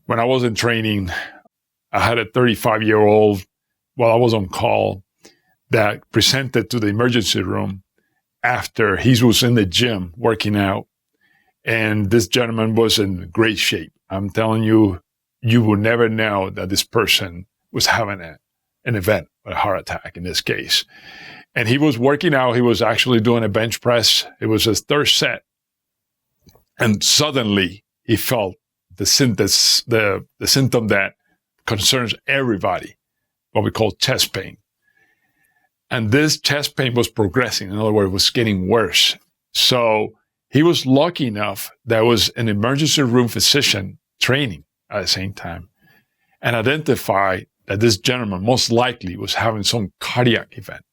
when I was in training, I had a 35-year-old while I was on call that presented to the emergency room after he was in the gym working out. And this gentleman was in great shape. I'm telling you, you will never know that this person was having an event, a heart attack in this case. And he was working out. He was actually doing a bench press. It was his third set. And suddenly he felt the symptom that concerns everybody, what we call chest pain. And this chest pain was progressing. In other words, it was getting worse. So he was lucky enough that was an emergency room physician training at the same time and identified that this gentleman most likely was having some cardiac event.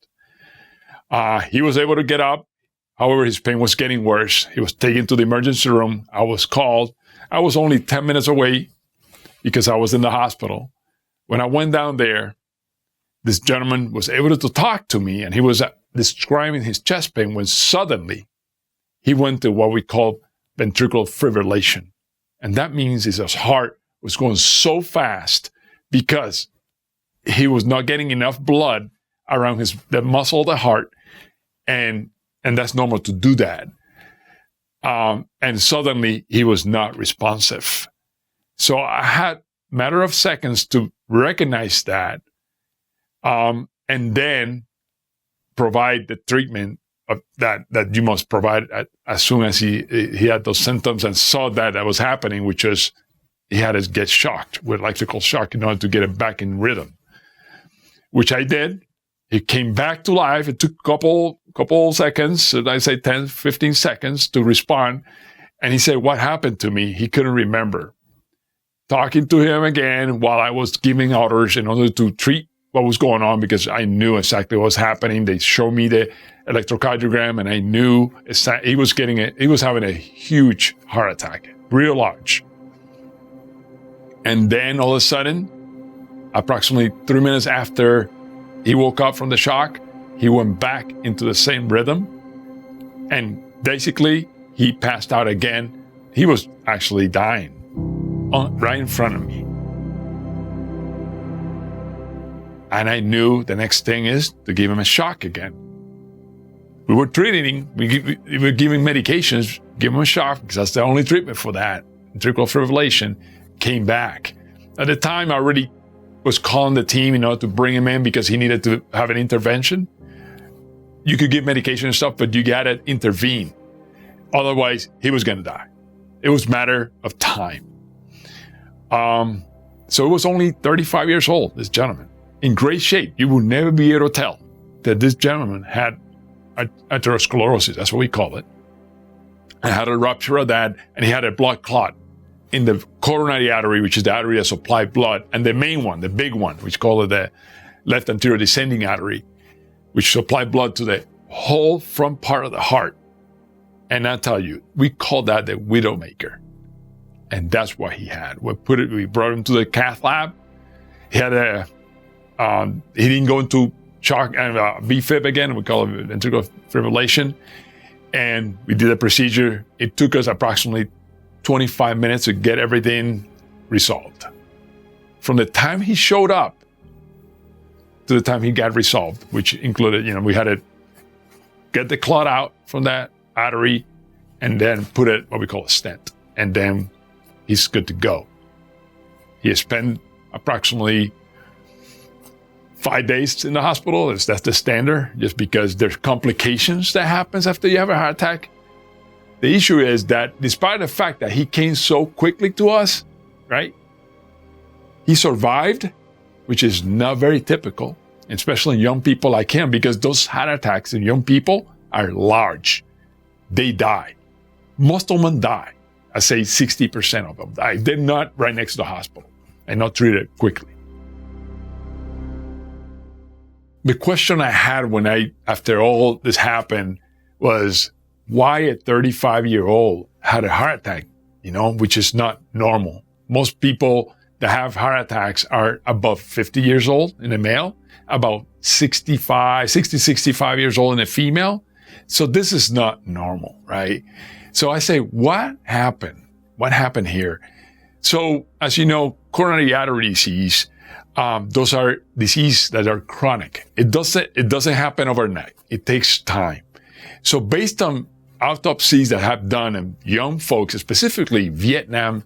He was able to get up. However, his pain was getting worse. He was taken to the emergency room. I was called. I was only 10 minutes away because I was in the hospital. When I went down there, this gentleman was able to talk to me, and he was describing his chest pain when suddenly he went to what we call ventricular fibrillation. And that means his heart was going so fast because he was not getting enough blood around the muscle of the heart. And that's normal to do that. And suddenly he was not responsive. So I had matter of seconds to recognize that, and then provide the treatment of that you must provide as soon as he had those symptoms and saw that was happening, which is he had to get shocked with electrical shock in order to get him back in rhythm, which I did. He came back to life. It took a couple seconds, I say 10, 15 seconds to respond. And he said, what happened to me? He couldn't remember. Talking to him again while I was giving orders in order to treat what was going on because I knew exactly what was happening. They showed me the electrocardiogram and I knew he was having a huge heart attack, real large. And then all of a sudden, approximately 3 minutes after he woke up from the shock, he went back into the same rhythm. And basically, he passed out again. He was actually dying right in front of me. And I knew the next thing is to give him a shock again. We were treating him. We were giving medications, give him a shock, because that's the only treatment for that. Ventricular fibrillation came back. At the time, I already was calling the team in order to bring him in because he needed to have an intervention. You could give medication and stuff, but you got to intervene. Otherwise, he was going to die. It was a matter of time. So it was only 35 years old, this gentleman, in great shape. You will never be able to tell that this gentleman had atherosclerosis, that's what we call it. And had a rupture of that, and he had a blood clot in the coronary artery, which is the artery that supplies blood, and the main one, the big one, which call it the left anterior descending artery, which supply blood to the whole front part of the heart. And I tell you, we call that the Widowmaker. And that's what he had. We brought him to the cath lab. He had he didn't go into shock and BFib again. We call it ventricular fibrillation. And we did a procedure. It took us approximately 25 minutes to get everything resolved. From the time he showed up to the time he got resolved, which included, we had to get the clot out from that artery and then put it, what we call a stent. And then he's good to go. He has spent approximately 5 days in the hospital. That's the standard, just because there's complications that happens after you have a heart attack. The issue is that despite the fact that he came so quickly to us, right? He survived, which is not very typical, especially in young people like him, because those heart attacks in young people are large. They die. Most of them die. I say 60% of them die. They're not right next to the hospital and not treated quickly. The question I had after all this happened was, why a 35-year-old had a heart attack, which is not normal. Most people that have heart attacks are above 50 years old in a male, about 60, 65 years old in a female. So this is not normal, right? So I say, what happened? What happened here? So, as you know, coronary artery disease, those are diseases that are chronic. It doesn't happen overnight. It takes time. So based on autopsies that have done in young folks, specifically Vietnam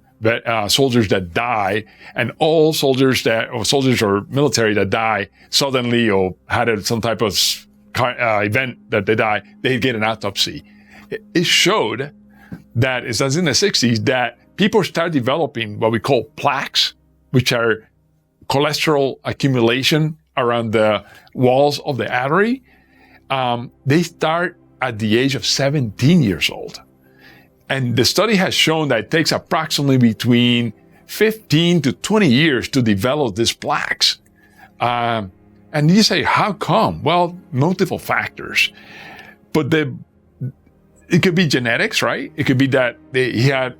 soldiers that die, and all soldiers or military that die suddenly or had some type of event that they die, they get an autopsy. It showed that, as in the 60s, that people start developing what we call plaques, which are cholesterol accumulation around the walls of the artery. They start at the age of 17 years old. And the study has shown that it takes approximately between 15 to 20 years to develop these plaques. And you say, how come? Well, multiple factors. But it could be genetics, right? It could be that he had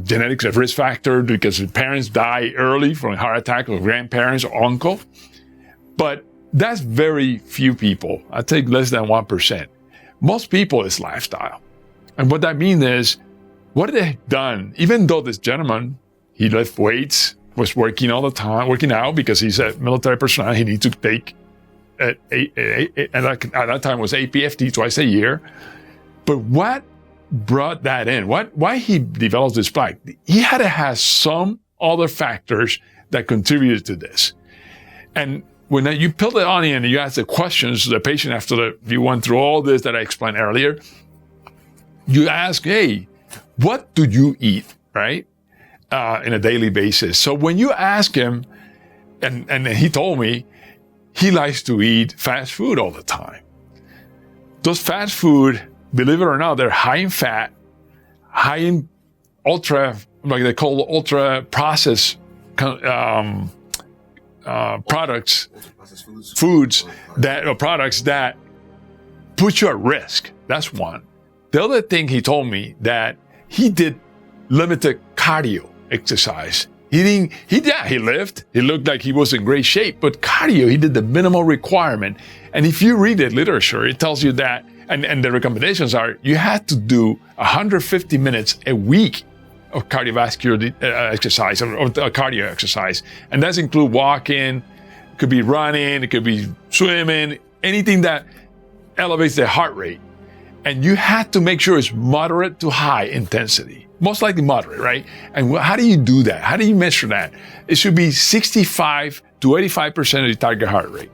genetics, a risk factor because his parents die early from a heart attack, or grandparents or uncle. But that's very few people. I take less than 1%. Most people is lifestyle. And what that means is, what they've done, even though this gentleman, he lift weights, was working all the time, working out because he's a military personnel, he needs to take, at that time was APFT twice a year. But what brought that in? Why he developed this plaque? He had to have some other factors that contributed to this. And when you peel the onion and you ask the questions to the patient after you went through all this that I explained earlier, you ask, hey, what do you eat, right? In a daily basis. So when you ask him, and he told me, he likes to eat fast food all the time. Those fast food, believe it or not, they're high in fat, high in like they call ultra processed products, products that put you at risk. That's one. The other thing he told me that he did limited cardio exercise. He lived. He looked like he was in great shape, but cardio, he did the minimal requirement. And if you read the literature, it tells you that, and the recommendations are, you have to do 150 minutes a week of cardiovascular exercise, or cardio exercise. And that include walking, it could be running, it could be swimming, anything that elevates the heart rate. And you have to make sure it's moderate to high intensity. Most likely moderate, right? And how do you do that? How do you measure that? It should be 65 to 85% of your target heart rate.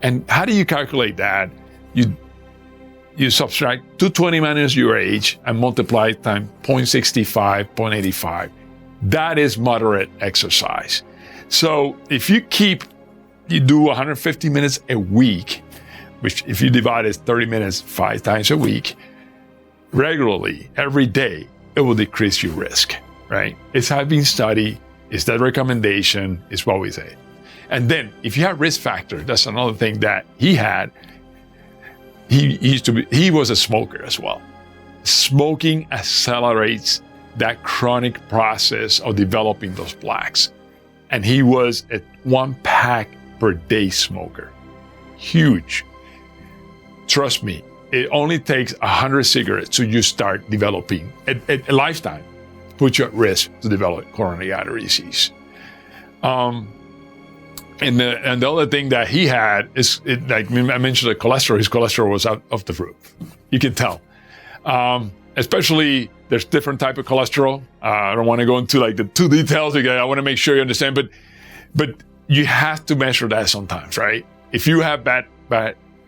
And how do you calculate that? You subtract 220 minus your age and multiply times 0.65, 0.85. That is moderate exercise. So if you do 150 minutes a week, which if you divide it 30 minutes 5 times a week, regularly, every day, it will decrease your risk, right? It's been studied, it's that recommendation, it's what we say. And then if you have risk factor, that's another thing that he had. He was a smoker as well. Smoking accelerates that chronic process of developing those plaques. And he was a 1 pack per day smoker. Huge. Trust me, it only takes 100 cigarettes to you start developing a lifetime, put you at risk to develop coronary artery disease. And the other thing that he had is, like I mentioned, the cholesterol. His cholesterol was out of the roof. You can tell. Especially, there's different type of cholesterol. I don't want to go into like the too details again. I want to make sure you understand, but you have to measure that sometimes, right? If you have bad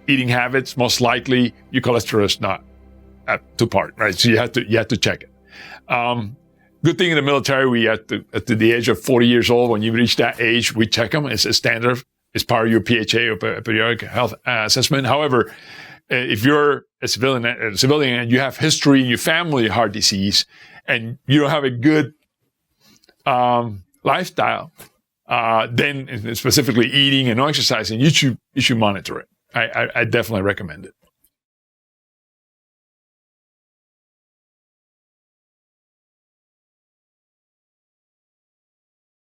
eating habits, most likely your cholesterol is not up to par, right? So you have to check it. Good thing in the military, we at the age of 40 years old, when you reach that age, we check them. It's a standard. It's part of your PHA, or periodic health assessment. However, if you're a civilian and you have history in your family of heart disease, and you don't have a good lifestyle, then specifically eating and no exercising, you should monitor it. I definitely recommend it.